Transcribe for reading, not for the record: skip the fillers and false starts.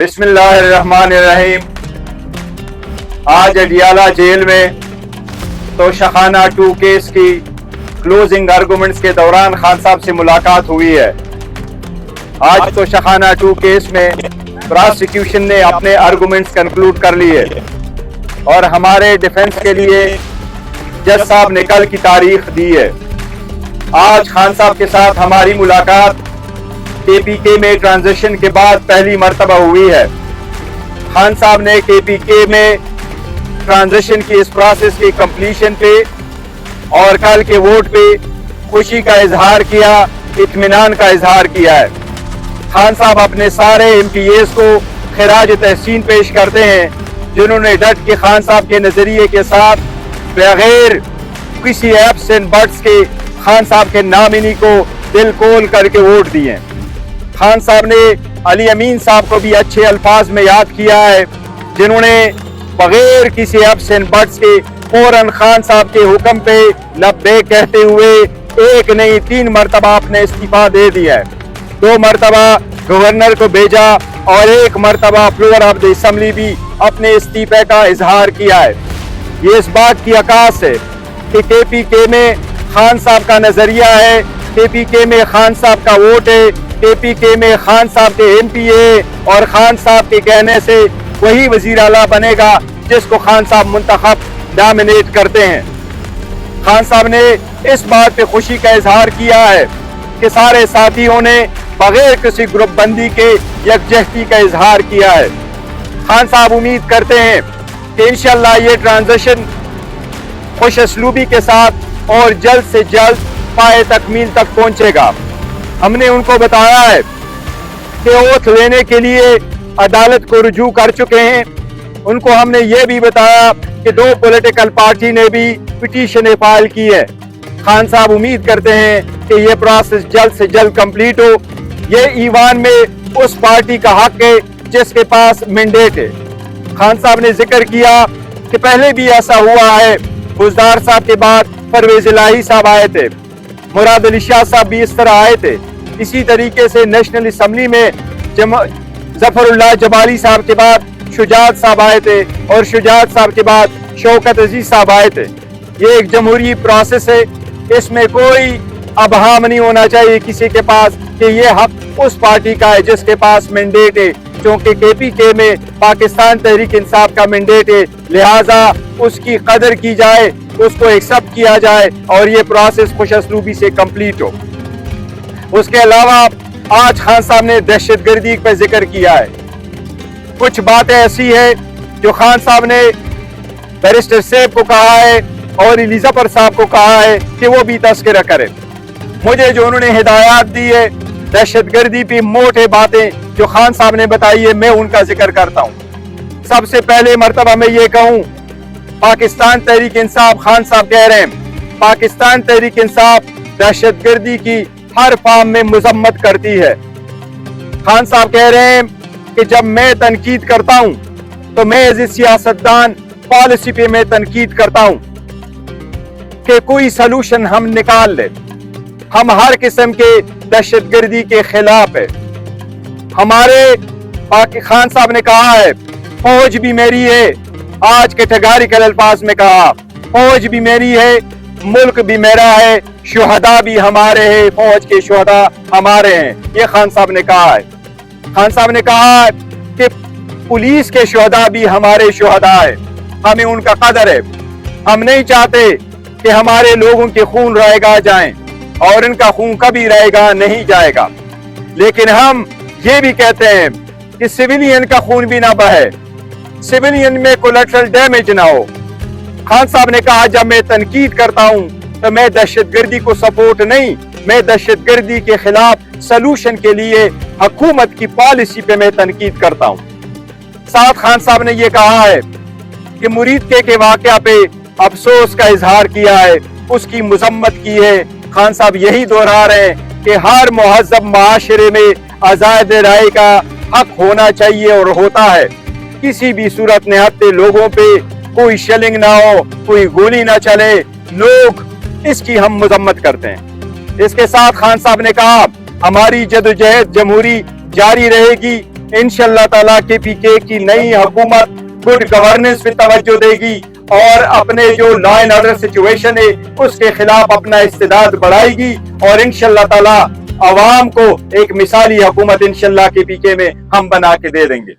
बिस्मिल्लाहिर्रहमानिर्रहीम। आज अडियाला जेल में तोशाखाना 2 केस की क्लोजिंग आर्गूमेंट्स के दौरान खान साहब से मुलाकात हुई है। आज तोशाखाना 2 केस में प्रोसिक्यूशन ने अपने आर्गूमेंट्स कंक्लूड कर लिए और हमारे डिफेंस के लिए जज साहब ने कल की तारीख दी है। आज खान साहब के साथ हमारी मुलाकात KPK में ट्रांजिशन के बाद पहली मर्तबा हुई है। खान साहब ने KPK में ट्रांजिशन की इस प्रोसेस की कंप्लीशन पे और कल के वोट पे खुशी का इजहार किया, इत्मीनान का इजहार किया है। खान साहब अपने सारे MPAs को खिराज तहसीन पेश करते हैं जिन्होंने डट के खान साहब के नजरिए के साथ बगैर किसी एप्स एंड बट्स के खान साहब के नामिनी को दिल खोल करके वोट दिए। खान साहब ने अली अमीन साहब को भी अच्छे अल्फाज में याद किया है जिन्होंने बगैर किसी एप्स एंड बट्स के फौरन खान साहब के हुक्म पे लब्बैक कहते हुए एक नहीं 3 मरतबा अपने इस्तीफा दे दिया है। 2 मरतबा गवर्नर को भेजा और 1 मरतबा फ्लोर ऑफ द असेंबली भी अपने इस्तीफे का इजहार किया है। ये इस बात की अक्कास है कि KPK में खान साहब का नजरिया है, KPK में खान साहब का वोट है, KPK में खान साहब के MPA और खान साहब के कहने से वही वजीर आला बनेगा जिसको खान साहब मुंतखब डोमिनेट करते हैं। खान साहब ने इस बात पे खुशी का इजहार किया है कि सारे साथियों ने बगैर किसी ग्रुप बंदी के यकजहती का इजहार किया है। खान साहब उम्मीद करते हैं कि इंशाल्लाह ये ट्रांजिशन खुश असलूबी के साथ और जल्द से जल्द पाए तकमील तक पहुंचेगा। हमने उनको बताया है कि ओथ लेने के लिए अदालत को रुजू कर चुके हैं। उनको हमने ये भी बताया कि 2 पॉलिटिकल पार्टी ने भी पिटीशन फाइल की है। खान साहब उम्मीद करते हैं कि ये प्रोसेस जल्द से जल्द कंप्लीट हो। ये ईवान में उस पार्टी का हक है जिसके पास मैंडेट है। खान साहब ने जिक्र किया कि पहले भी ऐसा हुआ है, गुजदार साहब के बाद परवेज इलाही साहब आए थे, मुराद अली शाह साहब भी इस तरह आए थे। इसी तरीके से नेशनल असेंबली में जफरुल्लाह जबाली साहब के बाद शुजात साहब आए थे और शुजात साहब के बाद शौकत अजीज साहब आए थे। ये एक जमहूरी प्रोसेस है, इसमें कोई अबहाम नहीं होना चाहिए किसी के पास कि ये हक उस पार्टी का है जिसके पास मैंडेट है। क्योंकि KPK में पाकिस्तान तहरीक इंसाफ का मैंडेट है, लिहाजा उसकी कदर की जाए, उसको एक्सेप्ट किया जाए और ये प्रोसेस खुश असलूबी से कंप्लीट हो। उसके अलावा आज खान साहब ने दहशतगर्दी पर जिक्र किया है। कुछ बातें ऐसी है जो खान साहब ने बैरिस्टर सेब को कहा है और इलिजाफर साहब को कहा है कि वो भी तस्करा करे। मुझे जो उन्होंने हिदायत दी है दहशतगर्दी पे मोटे बातें जो खान साहब ने बताई है, मैं उनका जिक्र करता हूँ। सबसे पहले मर्तबा मैं ये कहूँ, पाकिस्तान तहरीक इंसाफ खान साहब कह रहे हैं पाकिस्तान तहरीक इंसाफ दहशतगर्दी की हर फॉर्म में मजम्मत करती है। खान साहब कह रहे हैं कि जब मैं तनकीद करता हूं तो मैं एज ए सियासतदान पॉलिसी पे मैं तनकीद करता हूं कि कोई सलूशन हम निकाल ले। हम हर किस्म के दहशतगर्दी के खिलाफ है। हमारे खान साहब ने कहा है फौज भी मेरी है, आज के ठगारिकल अल्फाज में कहा फौज भी मेरी है, मुल्क भी मेरा है, शुहदा भी हमारे हैं, फौज के शुहदा हमारे हैं। ये खान साहब ने कहा है। खान साहब ने कहा कि पुलिस के शुहदा भी हमारे शुहदा है, हमें उनका कदर है। हम नहीं चाहते कि हमारे लोगों के खून रहेगा जाएं और इनका खून कभी रहेगा नहीं जाएगा, लेकिन हम ये भी कहते हैं कि सिविलियन का खून भी ना बहे, सिविलियन में कोलैटरल डैमेज ना हो। खान साहब ने कहा जब मैं तनकीद करता हूं तो मैं दहशतगर्दी को सपोर्ट नहीं, मैं दहशतगर्दी के खिलाफ सलूशन के लिए हुकूमत की पॉलिसी पे मैं तनकीद करता हूं। साथ खान साहब ने यह कहा है कि मुरीद के वाकया पे अफसोस का इजहार किया है, उसकी मजम्मत की है। खान साहब यही दोहरा रहे हैं कि हर मुहज़्ज़ब माशरे में आज़ाद राय का हक होना चाहिए और होता है। किसी भी सूरत निहत्ते लोगों पे कोई शेलिंग ना हो, कोई गोली ना चले, लोग इसकी हम मजम्मत करते हैं। इसके साथ खान साहब ने कहा हमारी जदोजहद जमहूरी जारी रहेगी انشاءاللہ تعالیٰ KPK کی نئی حکومت گڈ گورننس پہ توجہ دے گی اور اپنے جو لا اینڈ آرڈر سچویشن ہے اس کے خلاف اپنا استعداد بڑھائے گی، اور انشاءاللہ تعالیٰ عوام کو ایک مثالی حکومت انشاءاللہ KPK میں ہم بنا کے دے دیں گے۔